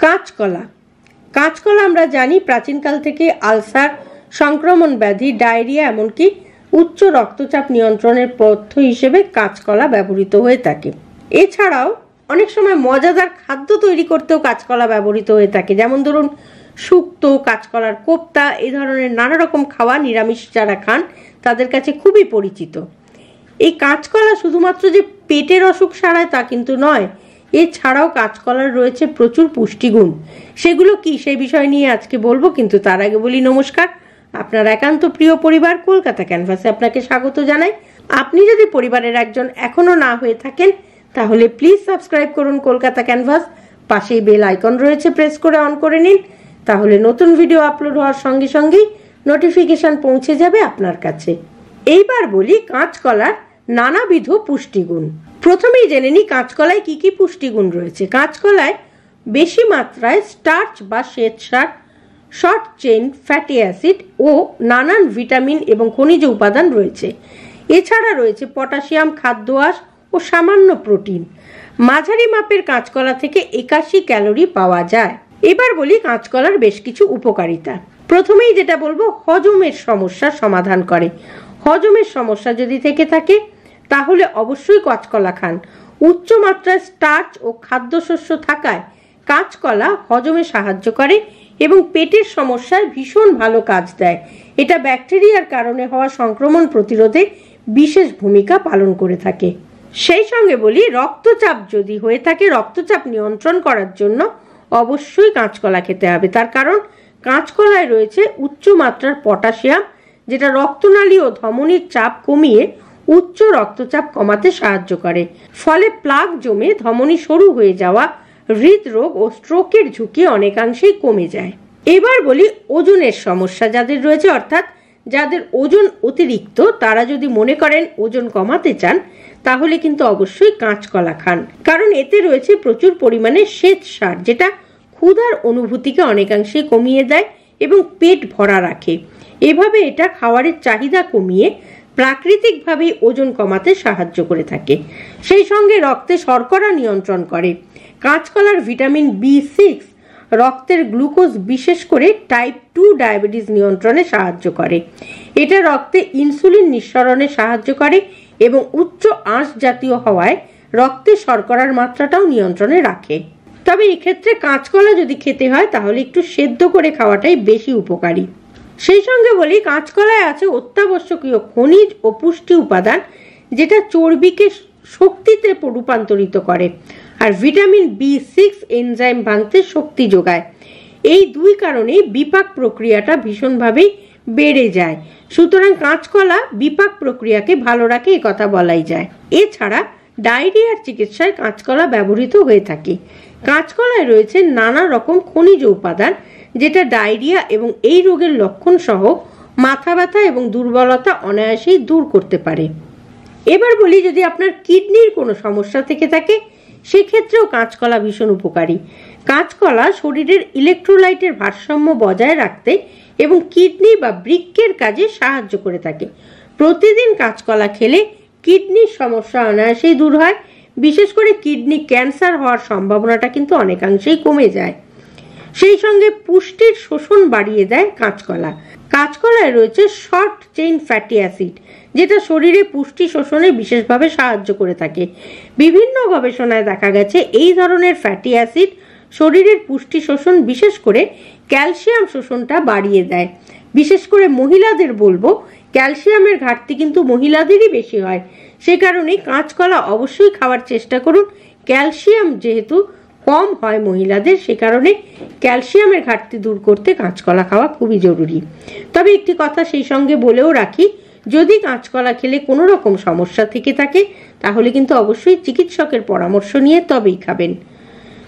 কাঁচকলা। কাঁচকলা আমরা জানি প্রাচীনকাল থেকে আলসার, সংক্রমণ ব্যাধি, ডায়রিয়া এমনকি উচ্চ রক্তচাপ নিয়ন্ত্রণের পথ্য হিসেবে কাঁচকলা ব্যবহৃত হয়ে থাকে। এছাড়াও অনেক সময় মজাদার খাদ্য তৈরি করতেও কাঁচকলা ব্যবহৃত হয়ে থাকে, যেমন ধরুন শুক্তো, কাঁচকলার কোপ্তা, এই ধরনের নানা রকম খাওয়া নিরামিষ যারা খান তাদের কাছে খুবই পরিচিত। এই কাঁচকলা শুধুমাত্র যে পেটের অসুখ সারায় তা কিন্তু নয়, এছাড়াও কাঁচকলার রয়েছে প্রচুর পুষ্টিগুণ। সেগুলো কি সেই বিষয় নিয়ে আজকে বলবো, কিন্তু তার আগে বলি নমস্কার। আপনার একান্ত প্রিয় পরিবার কলকাতা ক্যানভাসে আপনাকে স্বাগত জানাই। আপনি যদি পরিবারের একজন এখনো না হয়ে থাকেন তাহলে প্লিজ সাবস্ক্রাইব করুন কলকাতা ক্যানভাস। পাশেই বেল আইকন রয়েছে, প্রেস করে অন করে নিন, তাহলে নতুন ভিডিও আপলোড হওয়ার সঙ্গে সঙ্গেই নোটিফিকেশন পৌঁছে যাবে আপনার কাছে। এইবার বলি কাঁচকলার নানাবিধ পুষ্টিগুণ। প্রথমেই জেনে নিই কাঁচকলায় কি কি পুষ্টিগুণ রয়েছে। কাঁচকলায় বেশি মাত্রায় স্টার্চ বা শ্বেতসার, শর্ট চেইন ফ্যাটি অ্যাসিড ও নানান ভিটামিন এবং খনিজ উপাদান রয়েছে। এছাড়া রয়েছে পটাশিয়াম, খাদ্য আঁশ ও সামান্য প্রোটিন। মাঝারি মাপের কাঁচকলা থেকে 81 ক্যালোরি পাওয়া যায়। এবার বলি কাঁচকলার বেশ কিছু উপকারিতা। প্রথমেই যেটা বলবো, হজমের সমস্যার সমাধান করে। হজমের সমস্যা যদি থেকে থাকে তাহলে অবশ্যই কাঁচকলা খান। উচ্চ মাত্রায় স্টার্চ ও খাদ্যশস্য থাকায় কাঁচকলা হজমে সাহায্য করে এবং পেটের সমস্যায় ভীষণ ভালো কাজ দেয়। এটা ব্যাকটেরিয়ার কারণে হওয়া সংক্রমণ প্রতিরোধে বিশেষ ভূমিকা পালন করে থাকে। সেই সঙ্গে বলি রক্তচাপ যদি হয়ে থাকে, রক্তচাপ নিয়ন্ত্রণ করার জন্য অবশ্যই কাঁচকলা খেতে হবে। তার কারণ কাঁচকলায় রয়েছে উচ্চ মাত্রার পটাশিয়াম, যেটা রক্তনালী ও ধমনীর চাপ কমিয়ে উচ্চ রক্তচাপ কমাতে সাহায্য করে। ফলে প্লাগ জমে ধমনী সরু হয়ে যাওয়া, হৃদরোগ ও স্ট্রোকের ঝুঁকি অনেকাংশেই কমে যায়। এবার বলি ওজনের সমস্যা যাদের রয়েছে, অর্থাৎ যাদের ওজন অতিরিক্ত, তারা যদি মনে করেন ওজন কমাতে চান তাহলে কিন্তু অবশ্যই কাঁচকলা খান। কারণ এতে রয়েছে প্রচুর পরিমাণে শ্বেতসার, যেটা ক্ষুধার অনুভূতিকে অনেকাংশেই কমিয়ে দেয় এবং পেট ভরা রাখে। এভাবে এটা খাবারের চাহিদা কমিয়ে প্রাকৃতিকভাবে ওজন কমাতে সাহায্য করে থাকে। সেই সঙ্গে রক্তে শর্করা নিয়ন্ত্রণ করে। কাঁচকলার ভিটামিন B6 রক্তের গ্লুকোজ, বিশেষ করে টাইপ 2 ডায়াবেটিস নিয়ন্ত্রণে সাহায্য করে। এটা রক্তে ইনসুলিন নিঃসরণে সাহায্য করে এবং উচ্চ আঁশ জাতীয় হওয়ায় রক্তে শর্করার মাত্রাটাও নিয়ন্ত্রণে রাখে। তবে এক্ষেত্রে কাঁচকলা যদি খেতে হয় তাহলে একটু সেদ্ধ করে খাওয়াটাই বেশি উপকারী। সেই সঙ্গে বলি কাঁচকলায় আছে অত্যাবশ্যকীয় খনিজ ও পুষ্টি উপাদান, যেটা চর্বিকে শক্তিতে রূপান্তরিত করে, আর ভিটামিন B6 এনজাইম ভাঙতে শক্তি যোগায়। এই দুই কারণেই বিপাক প্রক্রিয়াটা ভীষণভাবেই বেড়ে যায়। সুতরাং কাঁচকলা বিপাক প্রক্রিয়াকে ভালো রাখে, এ কথা বলাই যায়। এছাড়া ডায়রিয়ার চিকিৎসায় কাঁচকলা ব্যবহৃত হয়ে থাকে। কাঁচকলায় রয়েছে নানা রকম খনিজ উপাদান, যেটা ডায়রিয়া এবং এই রোগের লক্ষণ সহ মাথা ব্যথা এবং দুর্বলতা অনায়াসেই দূর করতে পারে। এবার বলি যদি আপনার কিডনির কোনো সমস্যা থেকে থাকে সেক্ষেত্রেও কাঁচকলা ভীষণ উপকারী। কাঁচকলা শরীরের ইলেকট্রোলাইটের ভারসাম্য বজায় রাখতে এবং কিডনি বা বৃক্কের কাজে সাহায্য করে থাকে। প্রতিদিন কাঁচকলা খেলে কিডনির সমস্যা অনায়াসেই দূর হয়। বিশেষ করে কিডনি ক্যান্সার হওয়ার সম্ভাবনাটা কিন্তু অনেকাংশেই কমে যায়। সেই সঙ্গে পুষ্টির শোষণ বাড়িয়ে দেয় কাঁচকলা। কাঁচকলায় রয়েছে শর্ট চেইন ফ্যাটি অ্যাসিড, যেটা শরীরে পুষ্টি শোষণে বিশেষভাবে সাহায্য করে থাকে। বিভিন্ন গবেষণায় দেখা গেছে এই ধরনের ফ্যাটি অ্যাসিড শরীরের পুষ্টি শোষণ, বিশেষ করে ক্যালসিয়াম শোষণটা বাড়িয়ে দেয়। বিশেষ করে মহিলাদের বলবো, ক্যালসিয়ামের ঘাটতি কিন্তু মহিলাদেরই বেশি হয়। সে কারণে কাঁচকলা অবশ্যই খাওয়ার চেষ্টা করুন। ক্যালসিয়াম যেহেতু কম হয় মহিলাদের, সে কারণে ক্যালসিয়ামের ঘাটতি দূর করতে কাঁচকলা খাওয়া খুবই জরুরি। তবে একটি কথা সেই সঙ্গে বলেও রাখি, যদি কাঁচকলা খেলে কোনো রকম সমস্যা থেকে থাকে তাহলে কিন্তু অবশ্যই চিকিৎসকের পরামর্শ নিয়ে তবেই খাবেন।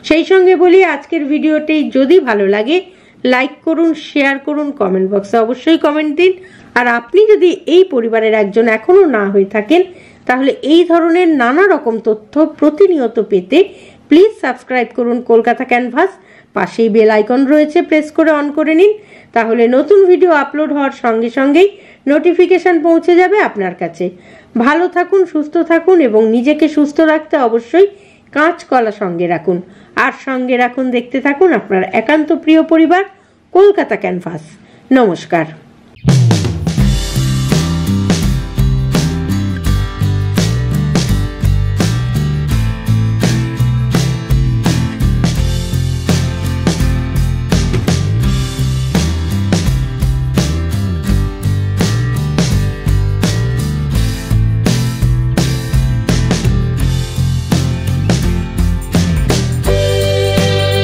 সেই সঙ্গে বলি আজকের ভিডিওটি যদি ভালো লাগে লাইক করুন, শেয়ার করুন, কমেন্ট বক্সে অবশ্যই কমেন্ট দিন। আর আপনি যদি এই পরিবারের একজন এখনো না হয়ে থাকেন তাহলে এই ধরনের নানা রকম তথ্য প্রতিনিয়ত পেতে প্লিজ সাবস্ক্রাইব করুন কলকাতা ক্যানভাস। পাশেই বেল আইকন রয়েছে, প্রেস করে অন করে নিন, তাহলে নতুন ভিডিও আপলোড হওয়ার সঙ্গে সঙ্গেই নোটিফিকেশন পৌঁছে যাবে আপনার কাছে। ভালো থাকুন, সুস্থ থাকুন এবং নিজেকে সুস্থ রাখতে অবশ্যই কাঁচকলা সঙ্গে রাখুন। আর সঙ্গে রাখুন, দেখতে থাকুন আপনার একান্ত প্রিয় পরিবার কলকাতা ক্যানভাস। নমস্কার।